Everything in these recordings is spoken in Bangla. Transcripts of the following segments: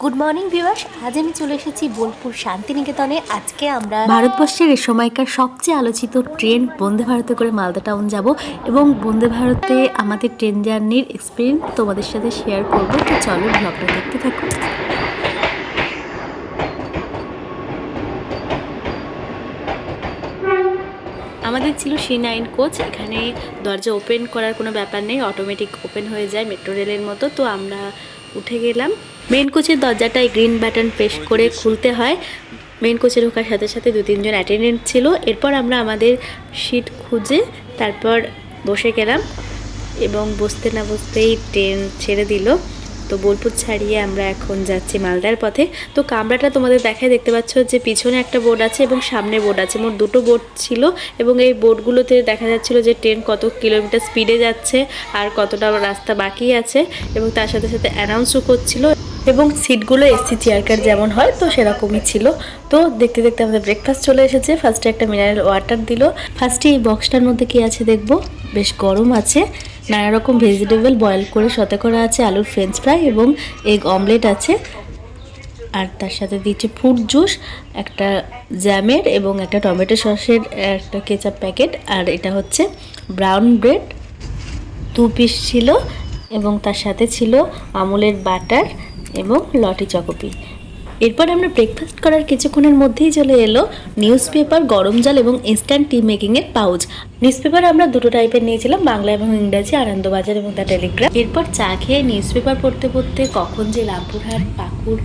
গুড মর্নিং ভিউয়ার্স, আজ আমি চলে এসেছি বোলপুর শান্তিনিকেতনে। আজকে আমরা ভারতবর্ষের এই সময়কার সবচেয়ে আলোচিত ট্রেন বন্দে ভারতে করে মালদা টাউন যাব এবং বন্দে ভারতে আমাদের ট্রেন জার্নির এক্সপিরিয়েন্স তোমাদের সাথে শেয়ার করব। তো চলো ব্লগটা দেখতে থাকো। আমাদের ছিল C9 কোচ। এখানে দরজা ওপেন করার কোনো ব্যাপার নেই, অটোমেটিক ওপেন হয়ে যায় মেট্রো রেলের মতো। তো আমরা উঠে গেলাম। মেন কোচের দরজাটায় গ্রিন বাটন প্রেস করে খুলতে হয়। মেন কোচে ঢোকার সাথে সাথে 2-3 জন অ্যাটেন্ডেন্ট ছিল। এরপর আমরা আমাদের সিট খুঁজে তারপর বসে গেলাম এবং বসতে না বসতেই ট্রেন ছেড়ে দিল। তো বোলপুর ছাড়িয়ে আমরা এখন যাচ্ছি মালদার পথে। তো কামরাটা তোমাদের দেখায়, দেখতে পাচ্ছ যে পিছনে একটা বোর্ড আছে এবং সামনে বোর্ড আছে, মোট দুটো বোর্ড ছিল এবং এই বোর্ডগুলোতে দেখা যাচ্ছিল যে ট্রেন কত কিলোমিটার স্পিডে যাচ্ছে আর কতটা রাস্তা বাকি আছে এবং তার সাথে সাথে অ্যানাউন্সও করছিল এবং সিটগুলো এসি চেয়ার কার যেমন হয় তো সেরকমই ছিল। তো দেখতে দেখতে আমাদের ব্রেকফাস্ট চলে এসেছে। ফার্স্টে একটা মিনারেল ওয়াটার দিল। ফার্স্টে এই বক্সটার মধ্যে কি আছে দেখবো। বেশ গরম আছে, নানা রকম ভেজিটেবল বয়েল করে সতে করা আছে, আলুর ফ্রেঞ্চ ফ্রাই এবং এগ অমলেট আছে। আর তার সাথে দিচ্ছে ফ্রুট জুস, একটা জ্যামের এবং একটা টমেটো সসের একটা কেচাপ প্যাকেট। আর এটা হচ্ছে ব্রাউন ব্রেড 2 পিস ছিল এবং তার সাথে ছিল আমুলের বাটার এবং লটি চকোপি। এরপর আমরা ব্রেকফাস্ট করার কিছুক্ষণের মধ্যেই চলে এলো নিউজ পেপার, গরম জল এবং ইনস্ট্যান্ট টি মেকিংয়ের পাউচ। নিউজ পেপার আমরা দুটো টাইপের নিয়েছিলাম, বাংলা এবং ইংরাজি, আনন্দবাজার এবং দ্য টেলিগ্রাফ। এরপর চা খেয়ে নিউজ পেপার পড়তে পড়তে কখন যে রামপুরহাট, পাকুড়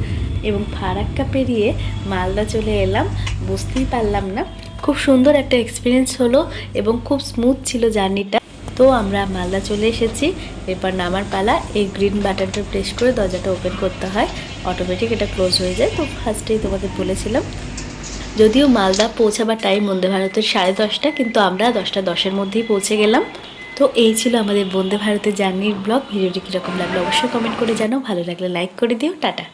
এবং ফারাক্কা পেরিয়ে মালদা চলে এলাম বুঝতেই পারলাম না। খুব সুন্দর একটা এক্সপিরিয়েন্স হলো এবং খুব স্মুথ ছিল জার্নিটা। তো আমরা মালদা চলে এসেছি। এরপর নামার পালা। এই গ্রিন বাটনটা প্রেস করে দরজাটা ওপেন করতে হয়, অটোমেটিক এটা ক্লোজ হয়ে যায়। তো ফার্স্টেই তোমাদের বলেছিলাম, যদিও মালদা পৌঁছাবার টাইম বন্দে ভারতের 10:30, কিন্তু আমরা 10:10-এর মধ্যেই পৌঁছে গেলাম। তো এই ছিল আমাদের বন্দে ভারতের জার্নির ব্লগ। ভিডিওটি কীরকম লাগলো অবশ্যই কমেন্ট করে জানাও। ভালো লাগলে লাইক করে দিও। টাটা।